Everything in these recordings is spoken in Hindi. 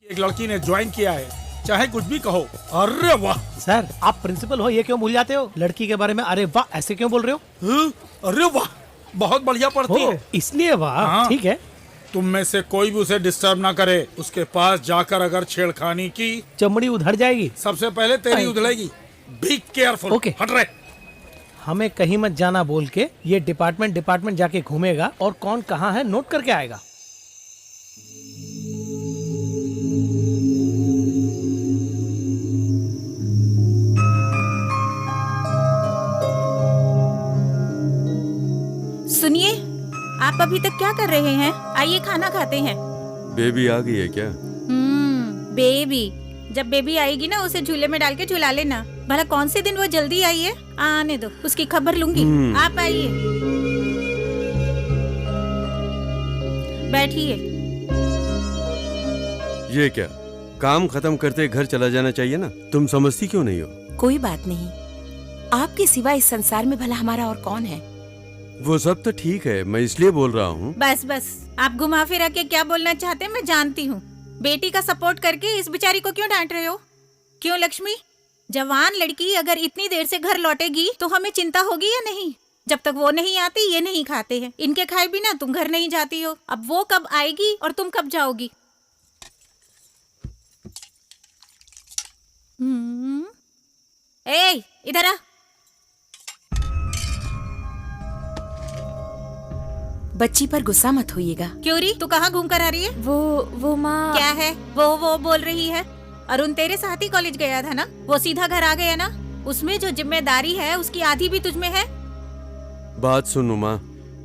एक लड़की ने ज्वाइन किया है, चाहे कुछ भी कहो। अरे वाह सर, आप प्रिंसिपल हो, ये क्यों भूल जाते हो? लड़की के बारे में अरे वाह ऐसे क्यों बोल रहे हो? अरे वाह, बहुत बढ़िया पढ़ती है। इसलिए वाह। हाँ। ठीक है, तुम में से कोई भी उसे डिस्टर्ब ना करे। उसके पास जाकर अगर छेड़खानी की, चमड़ी उधड़ जाएगी। सबसे पहले तेरी उधड़ेगी। Be careful. ओके। हट रहे। हमें कहीं मत जाना बोल के ये डिपार्टमेंट जाके घूमेगा और कौन कहाँ है नोट करके आएगा। सुनिए, आप अभी तक क्या कर रहे हैं? आइए खाना खाते हैं। बेबी आ गई है क्या? बेबी। जब बेबी आएगी ना, उसे झूले में डाल के झुला लेना। भला कौन से दिन वो जल्दी आई है? आने दो, उसकी खबर लूंगी। आप आइए, बैठिए। ये क्या, काम खत्म करते घर चला जाना चाहिए ना? तुम समझती क्यों नहीं हो? कोई बात नहीं, आपके सिवा इस संसार में भला हमारा और कौन है? वो सब तो ठीक है, मैं इसलिए बोल रहा हूँ। बस बस, आप घुमा फिरा के क्या बोलना चाहते हैं मैं जानती हूँ। बेटी का सपोर्ट करके इस बेचारी को क्यों डांट रहे हो? क्यों लक्ष्मी? जवान लड़की अगर इतनी देर से घर लौटेगी तो हमें चिंता होगी या नहीं? जब तक वो नहीं आती ये नहीं खाते हैं। इनके खाए बिना तुम घर नहीं जाती हो। अब वो कब आएगी और तुम कब जाओगी? ए, इधर आ। बच्ची पर गुस्सा मत होइएगा। क्यों री, तू कहाँ घूम कर आ रही है? वो माँ। क्या है वो बोल रही है? अरुण तेरे साथ ही कॉलेज गया था ना? वो सीधा घर आ गया ना? उसमें जो जिम्मेदारी है उसकी आधी भी तुझ में है। बात सुन उमा,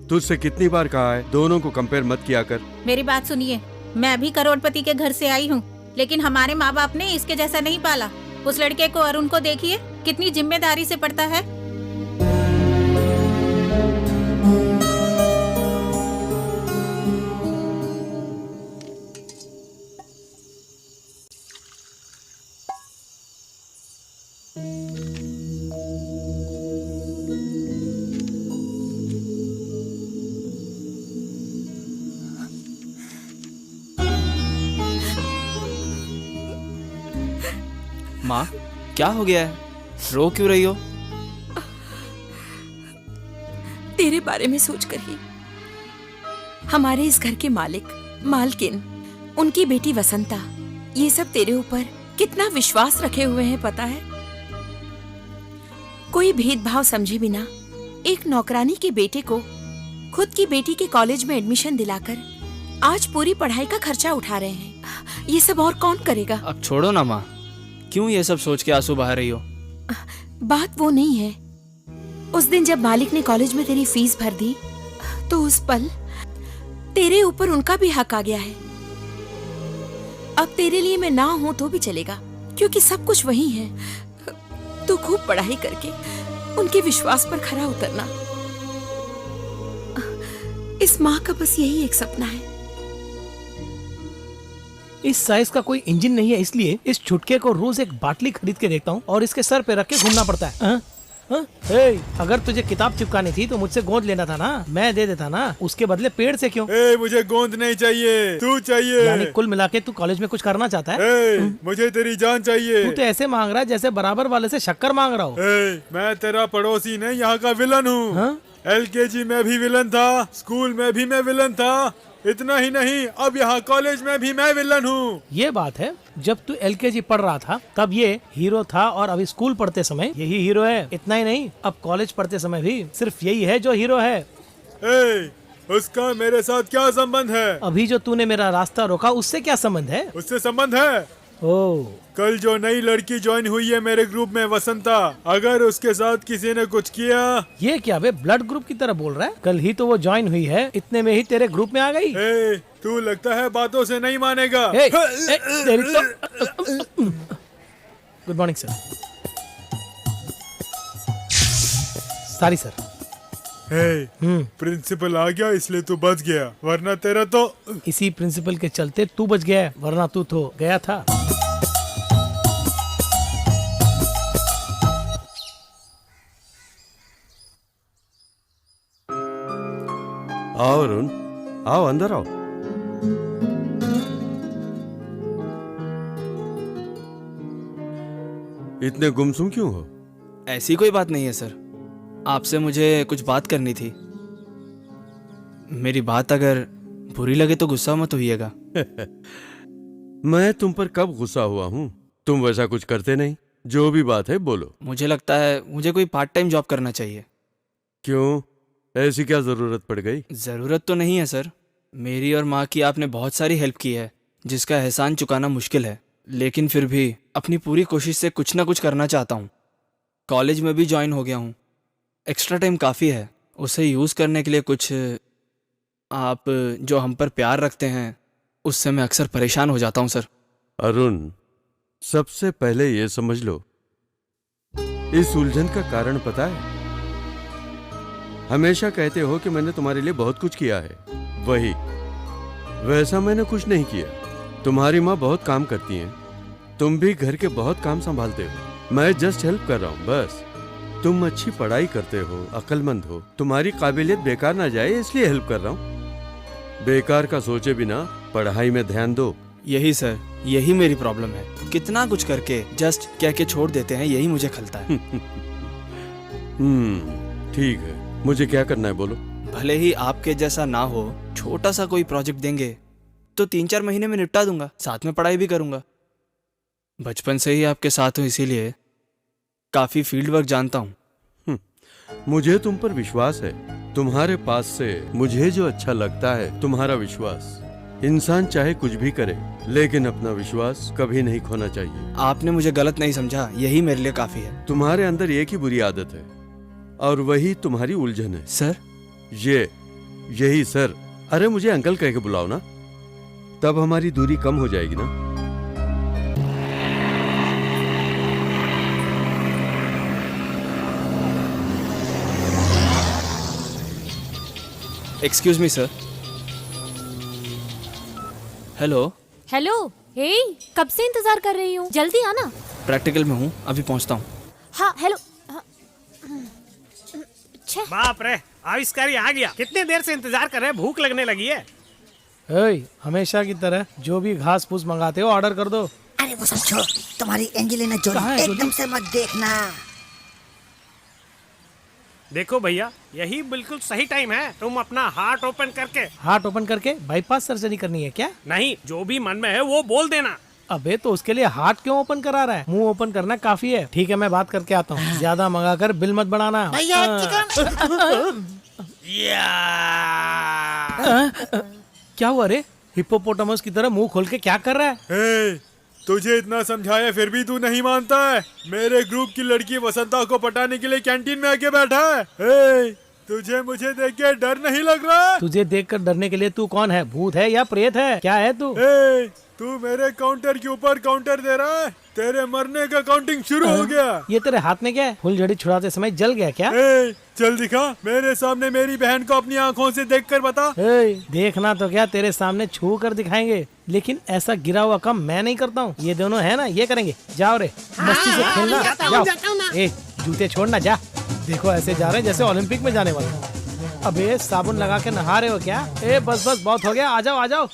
तुझसे कितनी बार कहा है दोनों को कंपेयर मत किया कर। मेरी बात सुनिए, मैं भी करोड़पति के घर से आई हूँ, लेकिन हमारे माँ बाप ने इसके जैसा नहीं पाला। उस लड़के को, अरुण को देखिए कितनी जिम्मेदारी से पढ़ता है। माँ, क्या हो गया है? रो क्यों रही हो? तेरे बारे में सोचकर ही हमारे इस घर के मालिक, मालकिन, उनकी बेटी वसंता, ये सब तेरे ऊपर कितना विश्वास रखे हुए हैं पता है? कोई भेदभाव समझे बिना एक नौकरानी के बेटे को खुद की बेटी के कॉलेज में एडमिशन दिलाकर आज पूरी पढ़ाई का खर्चा उठा रहे हैं। ये सब और कौन करेगा? अब छोड़ो ना माँ, क्यों ये सब सोच के आंसू बहा रही हो? बात वो नहीं है। उस दिन जब मालिक ने कॉलेज में तेरी फीस भर दी तो उस पल तेरे ऊपर उनका भी हक आ गया है। अब तेरे लिए मैं ना हूं तो भी चलेगा, क्योंकि सब कुछ वही है। तू खूब पढ़ाई करके उनके विश्वास पर खरा उतरना, इस माँ का बस यही एक सपना है। इस साइज का कोई इंजन नहीं है, इसलिए इस छुटके को रोज एक बाटली खरीद के देखता हूँ और इसके सर पे रख के घूमना पड़ता है। हाँ? हाँ? अगर तुझे किताब चिपकानी थी तो मुझसे गोंद लेना था ना, मैं दे देता ना। उसके बदले पेड़ से क्यों? मुझे गोंद नहीं चाहिए, तू चाहिए। यानी कुल मिला के तू कॉलेज में कुछ करना चाहता है? मुझे तेरी जान चाहिए। तू तो ऐसे मांग रहा है जैसे बराबर वाले से शक्कर मांग रहा हो। मैं तेरा पड़ोसी नहीं, यहाँ का विलन हूँ। हाँ? LKG में भी विलन था, स्कूल में भी मैं विलन था। इतना ही नहीं, अब यहाँ कॉलेज में भी मैं विलन हूँ। ये बात है, जब तू LKG पढ़ रहा था तब ये हीरो था और अभी स्कूल पढ़ते समय यही हीरो है। इतना ही नहीं, अब कॉलेज पढ़ते समय भी सिर्फ यही है जो हीरो है। उसका मेरे साथ क्या संबंध है? अभी जो तूने मेरा रास्ता रोका उससे क्या संबंध है? उससे संबंध है। कल जो नई लड़की ज्वाइन हुई है मेरे ग्रुप में, वसंता, अगर उसके साथ किसी ने कुछ किया। ये क्या बे, ब्लड ग्रुप की तरह बोल रहा है? कल ही तो वो ज्वाइन हुई है, इतने में ही तेरे ग्रुप में आ गई। तू लगता है बातों से नहीं मानेगा। Good morning sir. Sorry sir. Principal आ गया इसलिए तू बच गया, वरना तेरा तो। इसी प्रिंसिपल के चलते तू बच गया है, वरना तू तो गया था। आओ अरुण, आओ अंदर आओ। इतने गुमसुम क्यों हो? ऐसी कोई बात नहीं है सर, आपसे मुझे कुछ बात करनी थी। मेरी बात अगर बुरी लगे तो गुस्सा मत होइएगा। मैं तुम पर कब गुस्सा हुआ हूँ? तुम वैसा कुछ करते नहीं। जो भी बात है बोलो। मुझे लगता है मुझे कोई पार्ट टाइम जॉब करना चाहिए। क्यों, ऐसी क्या जरूरत पड़ गई? ज़रूरत तो नहीं है सर, मेरी और माँ की आपने बहुत सारी हेल्प की है जिसका एहसान चुकाना मुश्किल है, लेकिन फिर भी अपनी पूरी कोशिश से कुछ ना कुछ करना चाहता हूँ। कॉलेज में भी ज्वाइन हो गया हूँ, एक्स्ट्रा टाइम काफ़ी है, उसे यूज़ करने के लिए कुछ आप जो हम पर प्यार रखते हैं उससे मैं अक्सर परेशान हो जाता हूँ सर। अरुण, सबसे पहले ये समझ लो, इस उलझन का कारण पता है? हमेशा कहते हो कि मैंने तुम्हारे लिए बहुत कुछ किया है, वही वैसा मैंने कुछ नहीं किया। तुम्हारी माँ बहुत काम करती हैं, तुम भी घर के बहुत काम संभालते हो, मैं जस्ट हेल्प कर रहा हूँ बस। तुम अच्छी पढ़ाई करते हो, अक्लमंद हो, तुम्हारी काबिलियत बेकार ना जाए इसलिए हेल्प कर रहा हूँ। बेकार का सोचे बिना पढ़ाई में ध्यान दो। यही सर, यही मेरी प्रॉब्लम है, कितना कुछ करके जस्ट कह के छोड़ देते हैं, यही मुझे खलता है। ठीक है, मुझे क्या करना है बोलो। भले ही आपके जैसा ना हो, छोटा सा कोई प्रोजेक्ट देंगे तो 3-4 महीने में निपटा दूंगा, साथ में पढ़ाई भी करूंगा। बचपन से ही आपके साथ हूं इसीलिए काफी फील्ड वर्क जानता हूं। मुझे तुम पर विश्वास है, तुम्हारे पास से मुझे जो अच्छा लगता है तुम्हारा विश्वास। इंसान चाहे कुछ भी करे लेकिन अपना विश्वास कभी नहीं खोना चाहिए। आपने मुझे गलत नहीं समझा, यही मेरे लिए काफी है। तुम्हारे अंदर एक ही बुरी आदत है और वही तुम्हारी उलझन है। सर? यही सर। अरे मुझे अंकल कह के बुलाओ ना, तब हमारी दूरी कम हो जाएगी ना। Excuse me sir. Hello. Hello, hey, कब से इंतजार कर रही हूँ, जल्दी आना। प्रैक्टिकल में हूँ, अभी पहुँचता हूँ। हाँ हेलो। छे, बाप रे, आविष्कारी आ गया। कितने देर से इंतजार कर रहे हैं, भूख लगने लगी है। हमेशा की तरह जो भी घास फूस मंगाते हो ऑर्डर कर दो। अरे वो सब छोड़, तुम्हारी एंजेलिना जोली एकदम से मत देखना। देखो भैया, यही बिल्कुल सही टाइम है, तुम अपना हार्ट ओपन करके बाईपास सर्जरी करनी है क्या? नहीं, जो भी मन में है वो बोल देना। अबे तो उसके लिए हार्ट क्यों ओपन करा रहा है, मुंह ओपन करना काफी है। ठीक है, मैं बात करके आता हूँ, ज्यादा मंगा कर बिल मत बढ़ाना। भैया क्या हुआ रे, हिप्पोपोटामस की तरह मुंह खोल के क्या कर रहा है? हे, तुझे इतना समझाया फिर भी तू नहीं मानता है। मेरे ग्रुप की लड़की वसंता को पटाने के लिए कैंटीन में आके बैठा है। हे, तुझे मुझे देख के डर नहीं लग रहा? तुझे देखकर डरने के लिए तू कौन है, भूत है या प्रेत है, क्या है तू? हे, तू मेरे काउंटर के ऊपर काउंटर दे रहा है, तेरे मरने का काउंटिंग शुरू हो गया। ये तेरे हाथ में क्या है, फुलझड़ी छुड़ाते समय जल गया क्या? हे, चल दिखा, मेरे सामने मेरी बहन को अपनी आंखों से देखकर बता। देखना तो क्या, तेरे सामने छू कर दिखाएंगे, लेकिन ऐसा गिरा हुआ काम मैं नहीं करता हूँ। ये दोनों है ना, ये करेंगे। जाओ रे, मस्ती से खेलना। जाओ, जूते छोड़ना, जा। देखो ऐसे जा रहे जैसे ओलंपिक में जाने वाले। अबे साबुन लगा के नहा रहे हो क्या? बस बहुत हो गया, आ जाओ आ जाओ।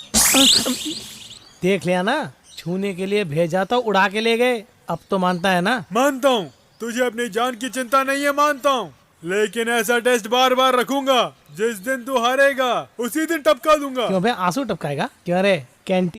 देख लिया ना, छूने के लिए भेजा तो उड़ा के ले गए। अब तो मानता है ना? मानता हूँ, तुझे अपनी जान की चिंता नहीं है, मानता हूँ, लेकिन ऐसा टेस्ट बार बार रखूंगा। जिस दिन तू हारेगा उसी दिन टपका दूंगा। क्यों बे, आंसू टपकाएगा? क्यों रे, कैंटीन